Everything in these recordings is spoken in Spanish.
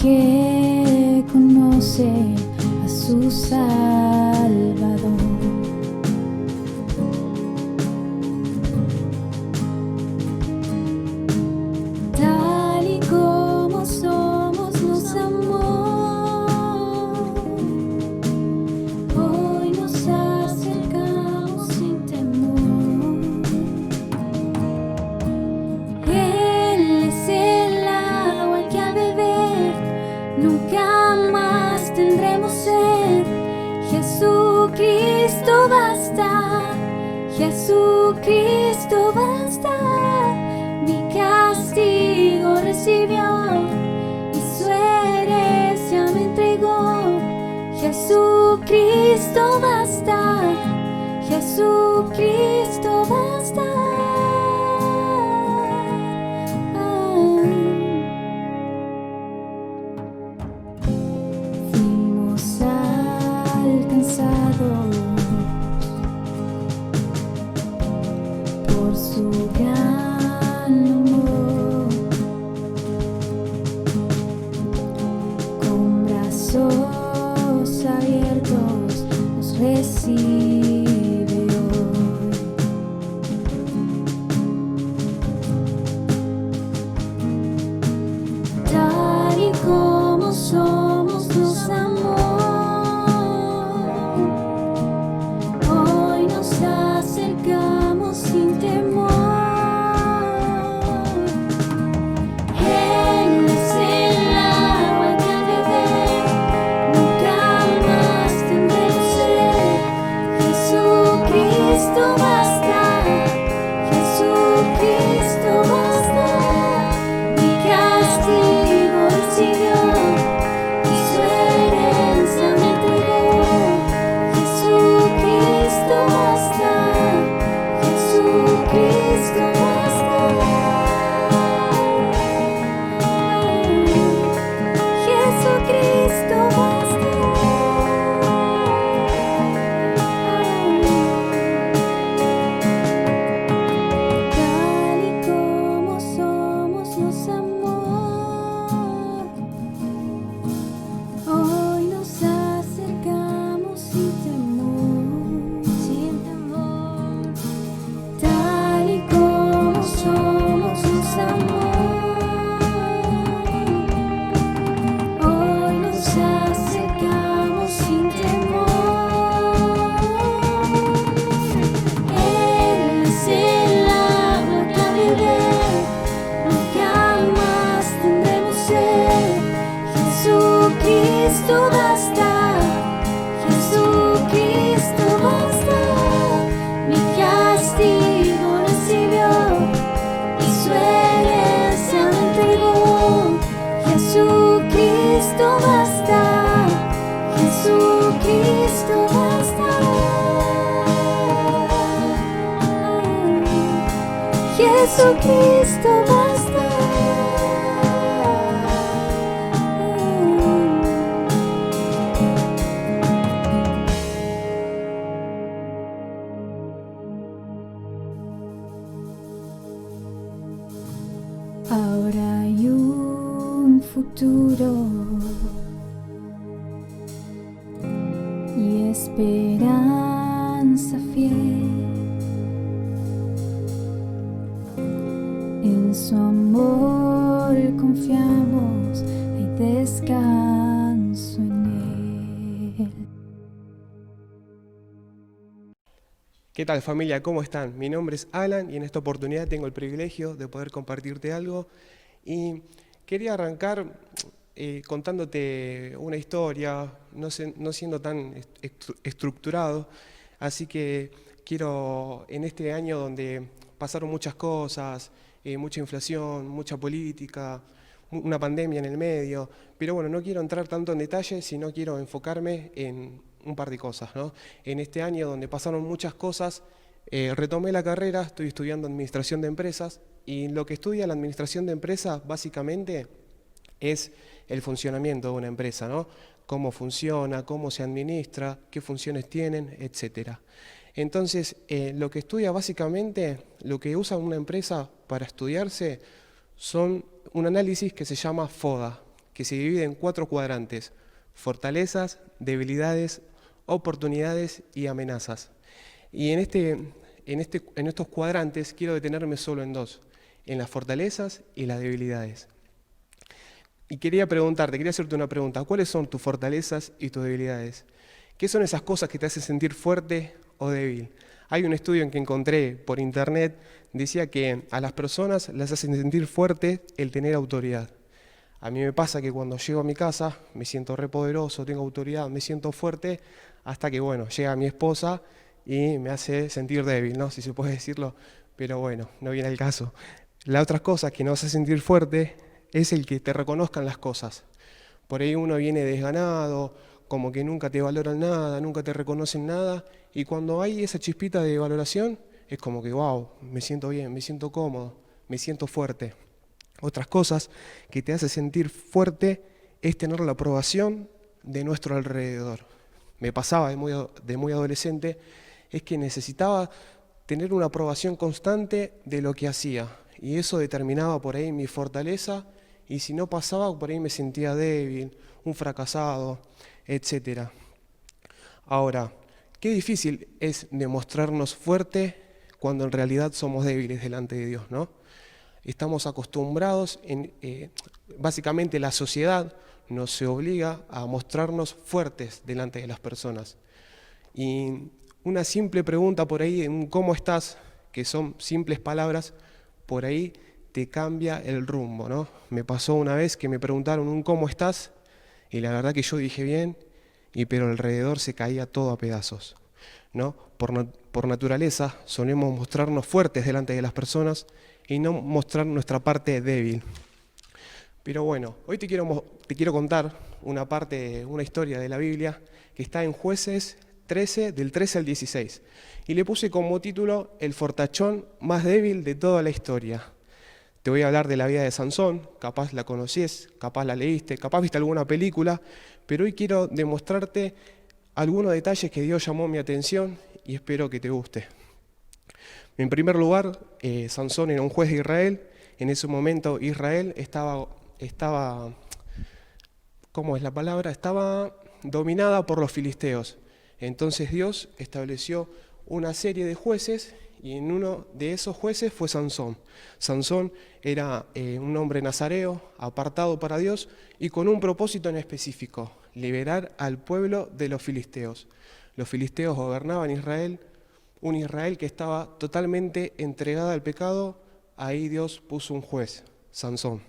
que conoce a su Salvador. Tal y como somos nos amó, hoy nos acercamos sin temor. Él es el agua que al beber nunca más tendremos sed. Jesucristo basta, Jesucristo basta. Mi castigo recibió y su herencia me entregó. Jesucristo basta, Jesucristo basta. Fuimos alcanzados por su gran amor, con brazos abiertos nos recibe hoy. Tal y como somos nos amó, hoy nos acercamos sin temor. Él es el agua que al beber nunca más tendremos sed. Jesucristo basta, Jesucristo basta. Mi castigo recibió y su herencia me entregó. Jesucristo basta, Jesucristo basta. Jesucristo basta. Tal y como somos nos amó, hoy nos acercamos sin temor, sin temor. Tal y como somos nos amó, hoy nos acercamos sin temor. Él es el agua que al beber nunca más tendremos sed. Jesucristo basta, Jesucristo basta. Mi castigo recibió y su herencia me entregó. Jesucristo basta, Jesucristo basta. Jesucristo basta. Ahora hay un futuro y esperanza fiel. En su amor confiamos, hay descanso en él. ¿Qué tal, familia? ¿Cómo están? Mi nombre es Alan y en esta oportunidad tengo el privilegio de poder compartirte algo. Y quería arrancar contándote una historia, no siendo tan estructurado. Así que quiero, en este año donde pasaron muchas cosas, mucha inflación, mucha política, una pandemia en el medio, pero bueno, no quiero entrar tanto en detalle, sino quiero enfocarme en un par de cosas, ¿no? En este año donde pasaron muchas cosas, retomé la carrera, estoy estudiando Administración de Empresas, y lo que estudia la Administración de Empresas básicamente es el funcionamiento de una empresa, ¿no? Cómo funciona, cómo se administra, qué funciones tienen, etcétera. Entonces, lo que estudia básicamente, lo que usa una empresa para estudiarse, son un análisis que se llama FODA, que se divide en 4 cuadrantes: fortalezas, debilidades, oportunidades y amenazas. Y en estos cuadrantes quiero detenerme solo en 2, en las fortalezas y las debilidades. Y quería hacerte una pregunta: ¿cuáles son tus fortalezas y tus debilidades? ¿Qué son esas cosas que te hacen sentir fuerte o débil? Hay un estudio en que encontré por internet, decía que a las personas las hacen sentir fuerte el tener autoridad. A mí me pasa que cuando llego a mi casa me siento repoderoso, tengo autoridad, me siento fuerte, hasta que llega mi esposa y me hace sentir débil, ¿no? Si se puede decirlo, pero bueno, no viene el caso. La otra cosa que nos hace sentir fuerte es el que te reconozcan las cosas. Por ahí uno viene desganado, como que nunca te valoran nada, nunca te reconocen nada, y cuando hay esa chispita de valoración, es como que, wow, me siento bien, me siento cómodo, me siento fuerte. Otras cosas que te hace sentir fuerte es tener la aprobación de nuestro alrededor. Me pasaba de muy adolescente, es que necesitaba tener una aprobación constante de lo que hacía, y eso determinaba por ahí mi fortaleza, y si no pasaba, por ahí me sentía débil, un fracasado, etc. Ahora, qué difícil es demostrarnos fuerte cuando en realidad somos débiles delante de Dios, ¿no? Estamos acostumbrados, básicamente la sociedad nos obliga a mostrarnos fuertes delante de las personas. Y una simple pregunta por ahí, un ¿cómo estás?, que son simples palabras, por ahí te cambia el rumbo, ¿no? Me pasó una vez que me preguntaron un ¿cómo estás? Y la verdad que yo dije bien, pero alrededor se caía todo a pedazos, ¿no? Por naturaleza solemos mostrarnos fuertes delante de las personas y no mostrar nuestra parte débil. Pero bueno, hoy te quiero contar una historia de la Biblia que está en Jueces 13, del 13 al 16. Y le puse como título El fortachón más débil de toda la historia. Te voy a hablar de la vida de Sansón, capaz la conocés, capaz la leíste, capaz viste alguna película, pero hoy quiero demostrarte algunos detalles que Dios llamó mi atención y espero que te guste. En primer lugar, Sansón era un juez de Israel. En ese momento Israel estaba, ¿cómo es la palabra? Estaba dominada por los filisteos. Entonces Dios estableció una serie de jueces y en uno de esos jueces fue Sansón. Sansón era un hombre nazareo, apartado para Dios y con un propósito en específico: liberar al pueblo de los filisteos. Los filisteos gobernaban Israel, un Israel que estaba totalmente entregado al pecado. Ahí Dios puso un juez, Sansón.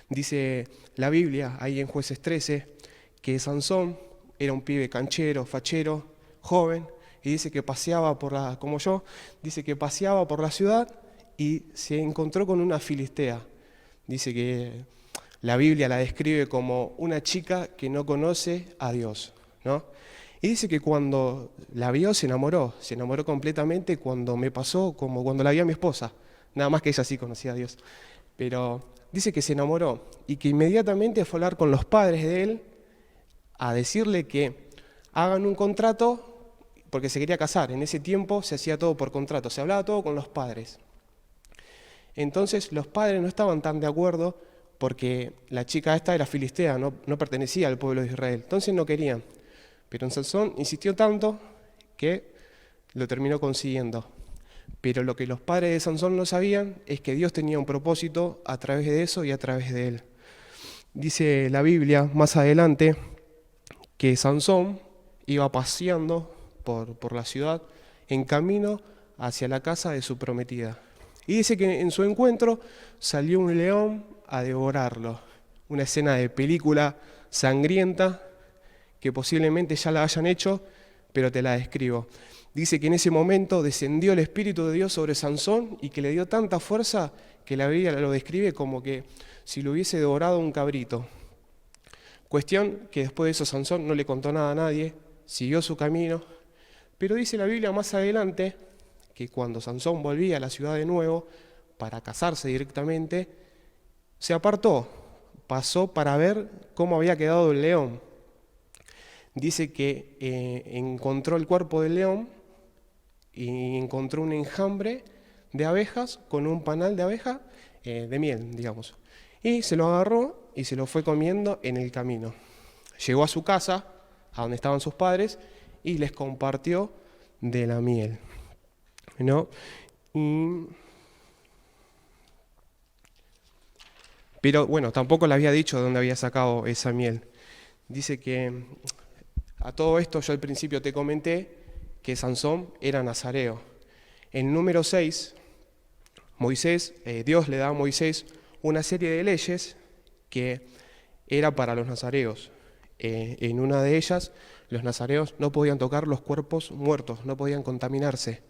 Dice la Biblia, ahí en Jueces 13, que Sansón era un pibe canchero, fachero, joven, y dice que paseaba dice que paseaba por la ciudad y se encontró con una filistea. Dice que la Biblia la describe como una chica que no conoce a Dios, ¿no? Y dice que cuando la vio se enamoró completamente. Cuando me pasó como cuando la vi a mi esposa, nada más que ella sí conocía a Dios. Pero dice que se enamoró y que inmediatamente fue a hablar con los padres de él a decirle que hagan un contrato porque se quería casar. En ese tiempo se hacía todo por contrato, se hablaba todo con los padres. Entonces los padres no estaban tan de acuerdo porque la chica esta era filistea, no pertenecía al pueblo de Israel, entonces no querían. Pero Sansón insistió tanto que lo terminó consiguiendo. Pero lo que los padres de Sansón no sabían es que Dios tenía un propósito a través de eso y a través de él. Dice la Biblia más adelante que Sansón iba paseando por la ciudad en camino hacia la casa de su prometida. Y dice que en su encuentro salió un león a devorarlo. Una escena de película sangrienta que posiblemente ya la hayan hecho, pero te la describo. Dice que en ese momento descendió el Espíritu de Dios sobre Sansón y que le dio tanta fuerza que la Biblia lo describe como que si lo hubiese devorado un cabrito. Cuestión que después de eso Sansón no le contó nada a nadie, siguió su camino, pero dice la Biblia más adelante que cuando Sansón volvía a la ciudad de nuevo para casarse directamente, se apartó, pasó para ver cómo había quedado el león. Dice que encontró el cuerpo del león y encontró un enjambre de abejas con un panal de abeja de miel, digamos. Y se lo agarró y se lo fue comiendo en el camino. Llegó a su casa, a donde estaban sus padres, y les compartió de la miel, ¿no? Pero bueno, tampoco le había dicho de dónde había sacado esa miel. Dice que a todo esto yo al principio te comenté que Sansón era nazareo. En número 6, Dios le da a Moisés una serie de leyes que era para los nazareos. En una de ellas, los nazareos no podían tocar los cuerpos muertos, no podían contaminarse.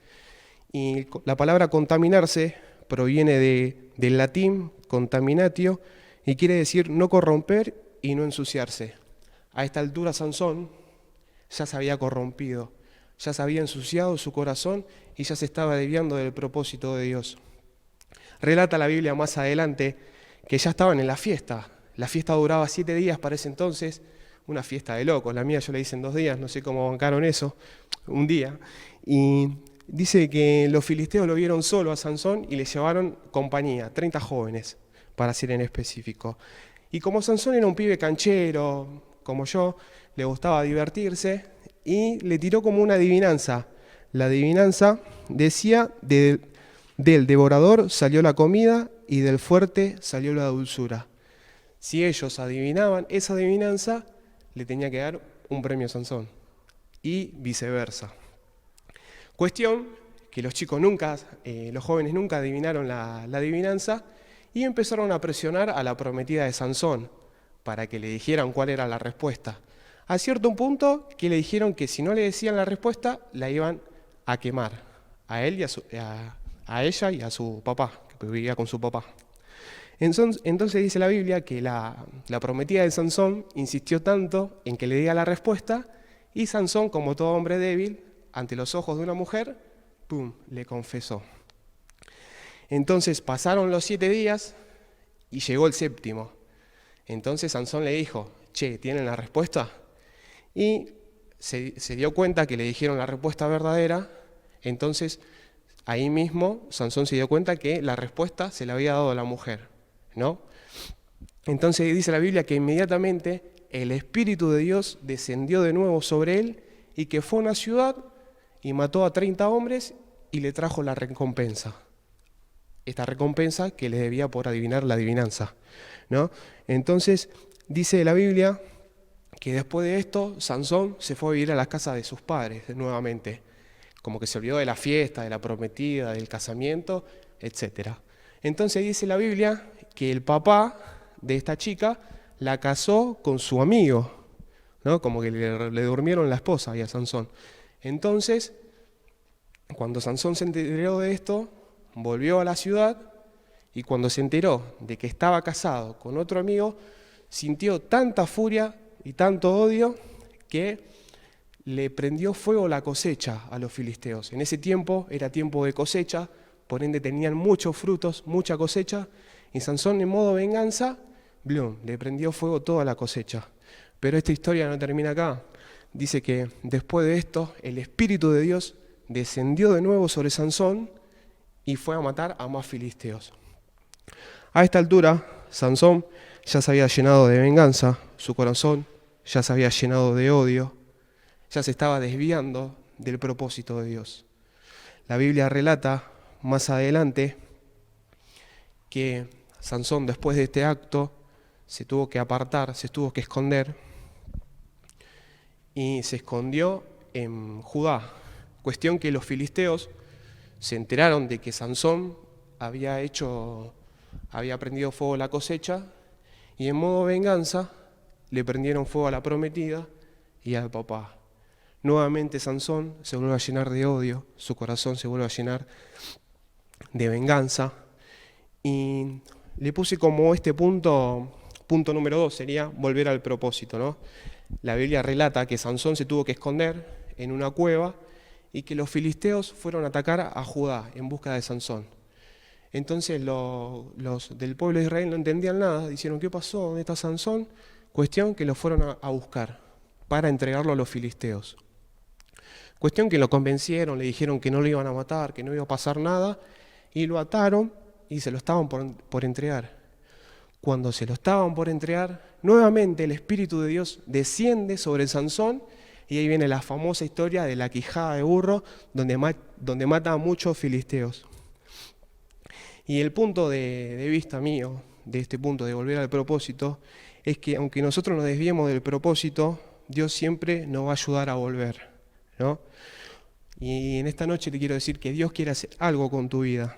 Y la palabra contaminarse proviene del latín contaminatio y quiere decir no corromper y no ensuciarse. A esta altura Sansón ya se había corrompido, ya se había ensuciado su corazón y ya se estaba desviando del propósito de Dios. Relata la Biblia más adelante que ya estaban en la fiesta. La fiesta duraba 7 días para ese entonces, una fiesta de locos. La mía yo le hice en 2 días, no sé cómo bancaron eso, un día. Y dice que los filisteos lo vieron solo a Sansón y le llevaron compañía, 30 jóvenes, para ser en específico. Y como Sansón era un pibe canchero, como yo, le gustaba divertirse y le tiró como una adivinanza. La adivinanza decía, del devorador salió la comida y del fuerte salió la dulzura. Si ellos adivinaban esa adivinanza, le tenía que dar un premio a Sansón y viceversa. Cuestión que los jóvenes nunca adivinaron la adivinanza y empezaron a presionar a la prometida de Sansón para que le dijeran cuál era la respuesta. A cierto punto que le dijeron que si no le decían la respuesta, la iban a quemar, a él y a ella y a su papá, que vivía con su papá. Entonces dice la Biblia que la prometida de Sansón insistió tanto en que le diga la respuesta y Sansón, como todo hombre débil, ante los ojos de una mujer, ¡pum!, le confesó. Entonces pasaron los 7 días y llegó el 7º. Entonces Sansón le dijo, che, ¿tienen la respuesta? Y se dio cuenta que le dijeron la respuesta verdadera. Entonces ahí mismo Sansón se dio cuenta que la respuesta se la había dado a la mujer, ¿no? Entonces dice la Biblia que inmediatamente el Espíritu de Dios descendió de nuevo sobre él y que fue a una ciudad y mató a 30 hombres y le trajo la recompensa. Esta recompensa que le debía por adivinar la adivinanza, ¿no? Entonces dice la Biblia que después de esto Sansón se fue a vivir a la casa de sus padres nuevamente, como que se olvidó de la fiesta, de la prometida, del casamiento, etc. Entonces dice la Biblia que el papá de esta chica la casó con su amigo, ¿no? Como que le durmieron la esposa y a Sansón. Entonces, cuando Sansón se enteró de esto, volvió a la ciudad y cuando se enteró de que estaba casado con otro amigo, sintió tanta furia y tanto odio que le prendió fuego la cosecha a los filisteos. En ese tiempo era tiempo de cosecha, por ende tenían muchos frutos, mucha cosecha, y Sansón en modo venganza, le prendió fuego toda la cosecha. Pero esta historia no termina acá. Dice que después de esto, el Espíritu de Dios descendió de nuevo sobre Sansón y fue a matar a más filisteos. A esta altura, Sansón ya se había llenado de venganza, su corazón ya se había llenado de odio, ya se estaba desviando del propósito de Dios. La Biblia relata más adelante que Sansón, después de este acto, se tuvo que apartar, se tuvo que esconder y se escondió en Judá. Cuestión que los filisteos se enteraron de que Sansón había prendido fuego a la cosecha y en modo venganza le prendieron fuego a la prometida y al papá. Nuevamente Sansón se vuelve a llenar de odio, su corazón se vuelve a llenar de venganza y le puse como este punto número 2 sería volver al propósito, ¿no? La Biblia relata que Sansón se tuvo que esconder en una cueva y que los filisteos fueron a atacar a Judá en busca de Sansón. Entonces los del pueblo de Israel no entendían nada, dijeron, ¿qué pasó? ¿Dónde está Sansón? Cuestión que lo fueron a buscar para entregarlo a los filisteos. Cuestión que lo convencieron, le dijeron que no lo iban a matar, que no iba a pasar nada, y lo ataron y se lo estaban por entregar. Cuando se lo estaban por entregar, nuevamente el Espíritu de Dios desciende sobre Sansón y ahí viene la famosa historia de la quijada de burro donde mata a muchos filisteos. Y el punto de vista mío, de este punto de volver al propósito, es que aunque nosotros nos desviemos del propósito, Dios siempre nos va a ayudar a volver, ¿no? Y en esta noche te quiero decir que Dios quiere hacer algo con tu vida.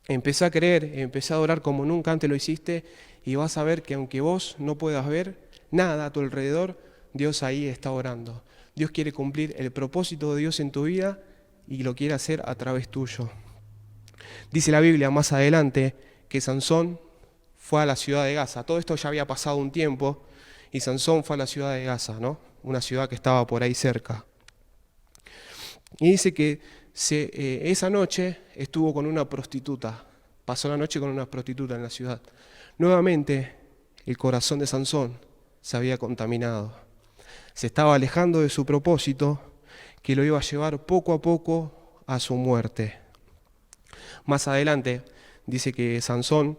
Empezá a creer, empezá a orar como nunca antes lo hiciste y vas a ver que aunque vos no puedas ver nada a tu alrededor, Dios ahí está orando. Dios quiere cumplir el propósito de Dios en tu vida y lo quiere hacer a través tuyo. Dice la Biblia más adelante que Sansón fue a la ciudad de Gaza. Todo esto ya había pasado un tiempo y Sansón fue a la ciudad de Gaza, ¿no? Una ciudad que estaba por ahí cerca. Y dice que esa noche estuvo con una prostituta, pasó la noche con una prostituta en la ciudad. Nuevamente el corazón de Sansón se había contaminado. Se estaba alejando de su propósito que lo iba a llevar poco a poco a su muerte. Más adelante dice que Sansón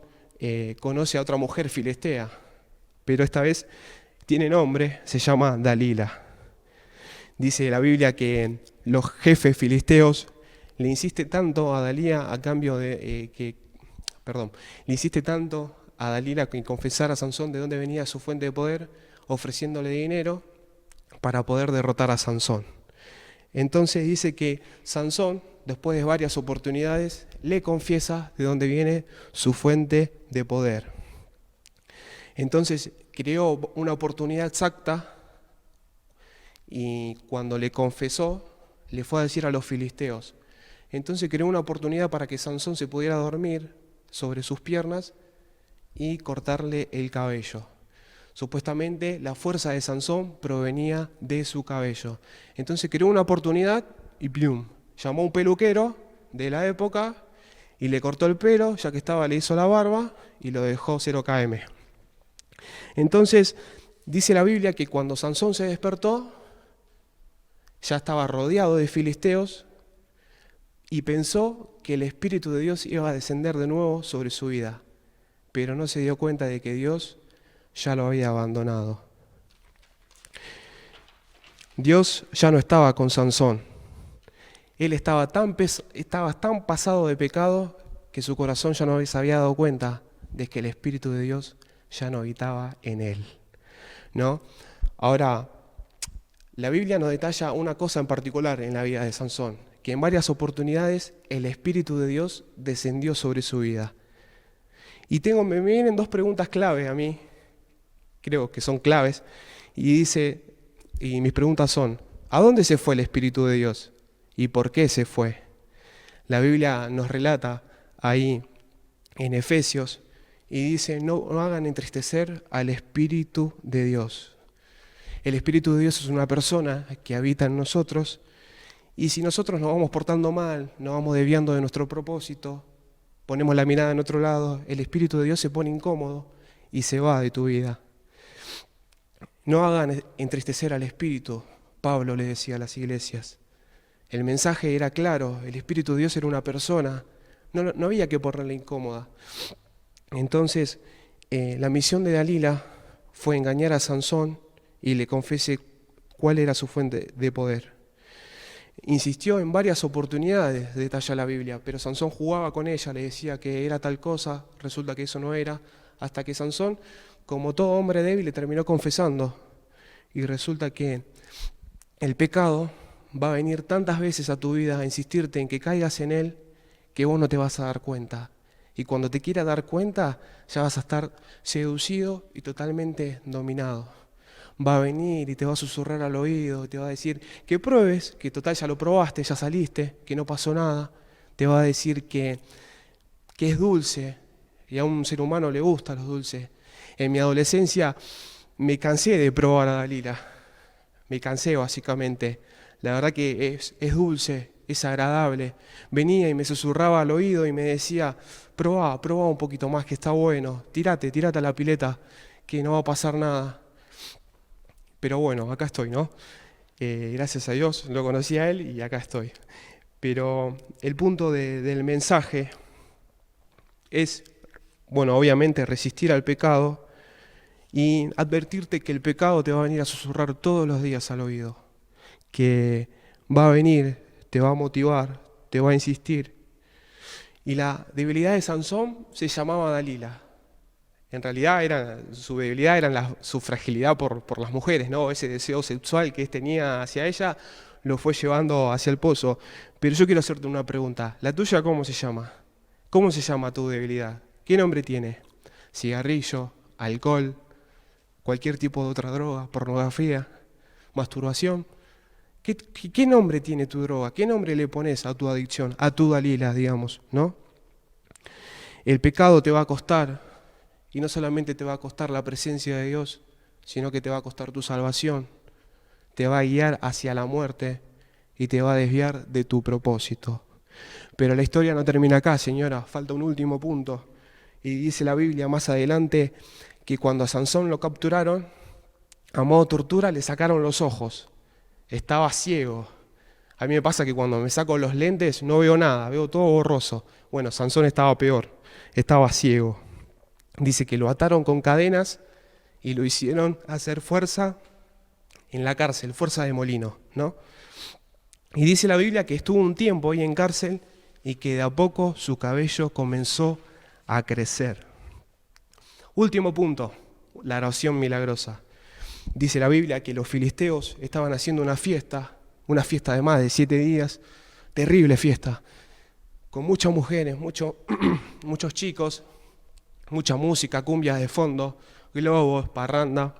conoce a otra mujer filistea, pero esta vez tiene nombre, se llama Dalila. Dice la Biblia que los jefes filisteos le insiste tanto a Dalila a cambio de le insiste tanto a Dalila que confesara a Sansón de dónde venía su fuente de poder, ofreciéndole dinero para poder derrotar a Sansón. Entonces dice que Sansón, después de varias oportunidades, le confiesa de dónde viene su fuente de poder. Entonces creó una oportunidad exacta y cuando le confesó, le fue a decir a los filisteos. Entonces creó una oportunidad para que Sansón se pudiera dormir sobre sus piernas y cortarle el cabello. Supuestamente la fuerza de Sansón provenía de su cabello. Entonces creó una oportunidad y ¡plum! Llamó a un peluquero de la época y le cortó el pelo, ya que estaba, le hizo la barba y lo dejó 0 km. Entonces dice la Biblia que cuando Sansón se despertó, ya estaba rodeado de filisteos y pensó que el Espíritu de Dios iba a descender de nuevo sobre su vida, pero no se dio cuenta de que Dios ya lo había abandonado. Dios ya no estaba con Sansón. Él estaba tan pasado de pecado que su corazón ya no se había dado cuenta de que el Espíritu de Dios ya no habitaba en él, ¿no? Ahora, la Biblia nos detalla una cosa en particular en la vida de Sansón, que en varias oportunidades el Espíritu de Dios descendió sobre su vida. Y me vienen 2 preguntas clave a mí, creo que son claves, y mis preguntas son, ¿a dónde se fue el Espíritu de Dios? ¿Y por qué se fue? La Biblia nos relata ahí en Efesios y dice, no hagan entristecer al Espíritu de Dios. El Espíritu de Dios es una persona que habita en nosotros y si nosotros nos vamos portando mal, nos vamos desviando de nuestro propósito, ponemos la mirada en otro lado, el Espíritu de Dios se pone incómodo y se va de tu vida. No hagan entristecer al Espíritu, Pablo le decía a las iglesias. El mensaje era claro, el Espíritu de Dios era una persona, no había que ponerla incómoda. Entonces, la misión de Dalila fue engañar a Sansón y le confese cuál era su fuente de poder. Insistió en varias oportunidades, detalla la Biblia, pero Sansón jugaba con ella, le decía que era tal cosa, resulta que eso no era, hasta que Sansón, como todo hombre débil, le terminó confesando. Y resulta que el pecado va a venir tantas veces a tu vida a insistirte en que caigas en él, que vos no te vas a dar cuenta. Y cuando te quieras dar cuenta, ya vas a estar seducido y totalmente dominado. Va a venir y te va a susurrar al oído, te va a decir que pruebes, que total ya lo probaste, ya saliste, que no pasó nada. Te va a decir que es dulce, y a un ser humano le gustan los dulces. En mi adolescencia me cansé de probar a Dalila, me cansé básicamente. La verdad que es dulce, es agradable. Venía y me susurraba al oído y me decía, probá un poquito más que está bueno, tirate a la pileta que no va a pasar nada. Pero bueno, acá estoy, ¿no? Gracias a Dios lo conocí a él y acá estoy. Pero el punto del mensaje es, bueno, obviamente resistir al pecado y advertirte que el pecado te va a venir a susurrar todos los días al oído, que va a venir, te va a motivar, te va a insistir. Y la debilidad de Sansón se llamaba Dalila. En realidad su debilidad era su fragilidad por las mujeres, ¿no? Ese deseo sexual que él tenía hacia ella lo fue llevando hacia el pozo. Pero yo quiero hacerte una pregunta. ¿La tuya cómo se llama? ¿Cómo se llama tu debilidad? ¿Qué nombre tiene? ¿Cigarrillo? ¿Alcohol? ¿Cualquier tipo de otra droga? ¿Pornografía? ¿Masturbación? ¿Qué nombre tiene tu droga? ¿Qué nombre le pones a tu adicción? A tu Dalila, digamos, ¿no? El pecado te va a costar, y no solamente te va a costar la presencia de Dios, sino que te va a costar tu salvación, te va a guiar hacia la muerte y te va a desviar de tu propósito. Pero la historia no termina acá, señora, falta un último punto. Y dice la Biblia más adelante que cuando a Sansón lo capturaron, a modo de tortura le sacaron los ojos. Estaba ciego. A mí me pasa que cuando me saco los lentes no veo nada, veo todo borroso. Bueno, Sansón estaba peor, estaba ciego. Dice que lo ataron con cadenas y lo hicieron hacer fuerza en la cárcel, fuerza de molino, ¿no? Y dice la Biblia que estuvo un tiempo ahí en cárcel y que de a poco su cabello comenzó a crecer. Último punto, la oración milagrosa. Dice la Biblia que los filisteos estaban haciendo una fiesta de más de 7 días, terrible fiesta, con muchas mujeres, muchos chicos, mucha música, cumbias de fondo, globos, parranda.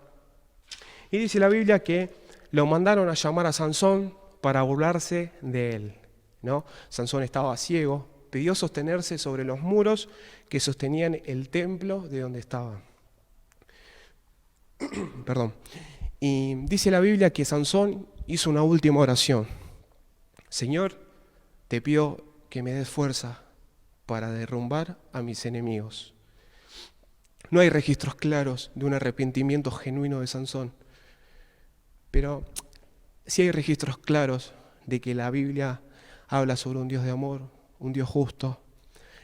Y dice la Biblia que lo mandaron a llamar a Sansón para burlarse de él, ¿no? Sansón estaba ciego, pidió sostenerse sobre los muros que sostenían el templo de donde estaba. Perdón. Y dice la Biblia que Sansón hizo una última oración. Señor, te pido que me des fuerza para derrumbar a mis enemigos. No hay registros claros de un arrepentimiento genuino de Sansón, pero sí hay registros claros de que la Biblia habla sobre un Dios de amor, un Dios justo.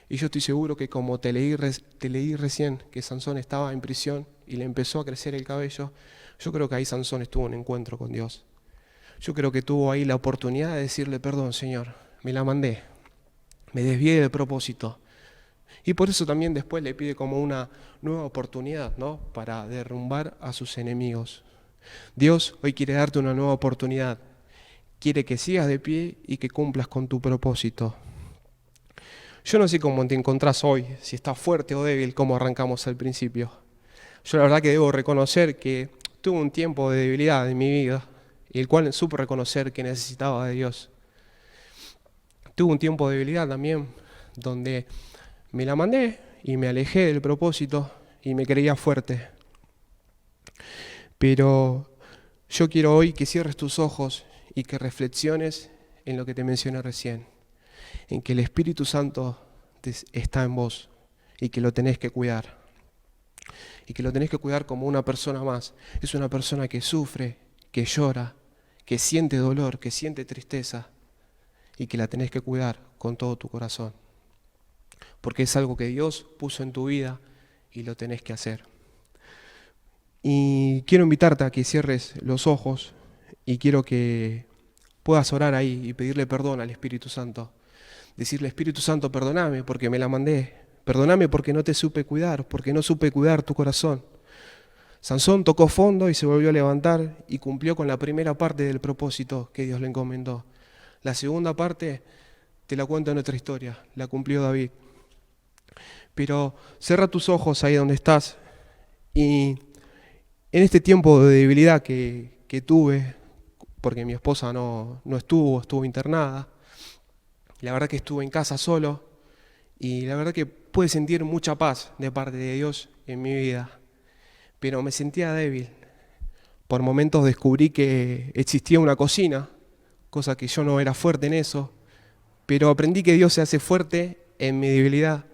Y yo estoy seguro que como te leí recién que Sansón estaba en prisión y le empezó a crecer el cabello, yo creo que ahí Sansón estuvo en un encuentro con Dios. Yo creo que tuvo ahí la oportunidad de decirle, perdón, Señor, me la mandé, me desvié del propósito. Y por eso también después le pide como una nueva oportunidad, ¿no? Para derrumbar a sus enemigos. Dios hoy quiere darte una nueva oportunidad. Quiere que sigas de pie y que cumplas con tu propósito. Yo no sé cómo te encontrás hoy, si estás fuerte o débil, como arrancamos al principio. Yo la verdad que debo reconocer que tuve un tiempo de debilidad en mi vida, y el cual supe reconocer que necesitaba de Dios. Tuve un tiempo de debilidad también, donde me la mandé y me alejé del propósito y me creía fuerte. Pero yo quiero hoy que cierres tus ojos y que reflexiones en lo que te mencioné recién, en que el Espíritu Santo está en vos y que lo tenés que cuidar. Y que lo tenés que cuidar como una persona más. Es una persona que sufre, que llora, que siente dolor, que siente tristeza y que la tenés que cuidar con todo tu corazón. Porque es algo que Dios puso en tu vida y lo tenés que hacer. Y quiero invitarte a que cierres los ojos y quiero que puedas orar ahí y pedirle perdón al Espíritu Santo. Decirle, Espíritu Santo, perdóname porque me la mandé. Perdóname porque no te supe cuidar, porque no supe cuidar tu corazón. Sansón tocó fondo y se volvió a levantar y cumplió con la primera parte del propósito que Dios le encomendó. La segunda parte te la cuento en otra historia, la cumplió David. Pero cierra tus ojos ahí donde estás y en este tiempo de debilidad que tuve, porque mi esposa no estuvo internada, la verdad que estuve en casa solo y la verdad que pude sentir mucha paz de parte de Dios en mi vida, pero me sentía débil. Por momentos descubrí que existía una cocina, cosa que yo no era fuerte en eso, pero aprendí que Dios se hace fuerte en mi debilidad,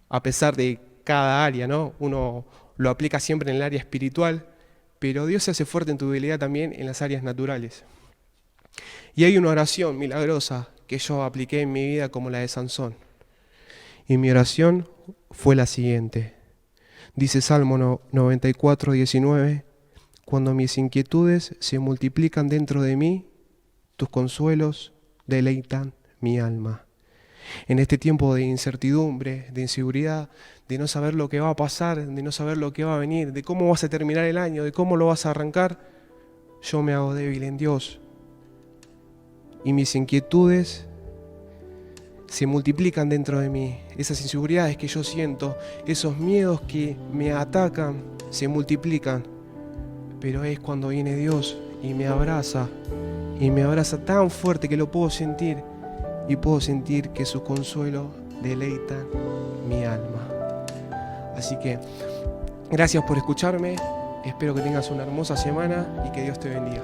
a pesar de cada área, ¿no? Uno lo aplica siempre en el área espiritual, pero Dios se hace fuerte en tu debilidad también en las áreas naturales. Y hay una oración milagrosa que yo apliqué en mi vida como la de Sansón. Y mi oración fue la siguiente. Dice Salmo 94, 19, cuando mis inquietudes se multiplican dentro de mí, tus consuelos deleitan mi alma. En este tiempo de incertidumbre, de inseguridad, de no saber lo que va a pasar, de no saber lo que va a venir, de cómo vas a terminar el año, de cómo lo vas a arrancar, yo me hago débil en Dios. Y mis inquietudes se multiplican dentro de mí. Esas inseguridades que yo siento, esos miedos que me atacan, se multiplican. Pero es cuando viene Dios y me abraza tan fuerte que lo puedo sentir. Y puedo sentir que su consuelo deleita mi alma. Así que, gracias por escucharme. Espero que tengas una hermosa semana y que Dios te bendiga.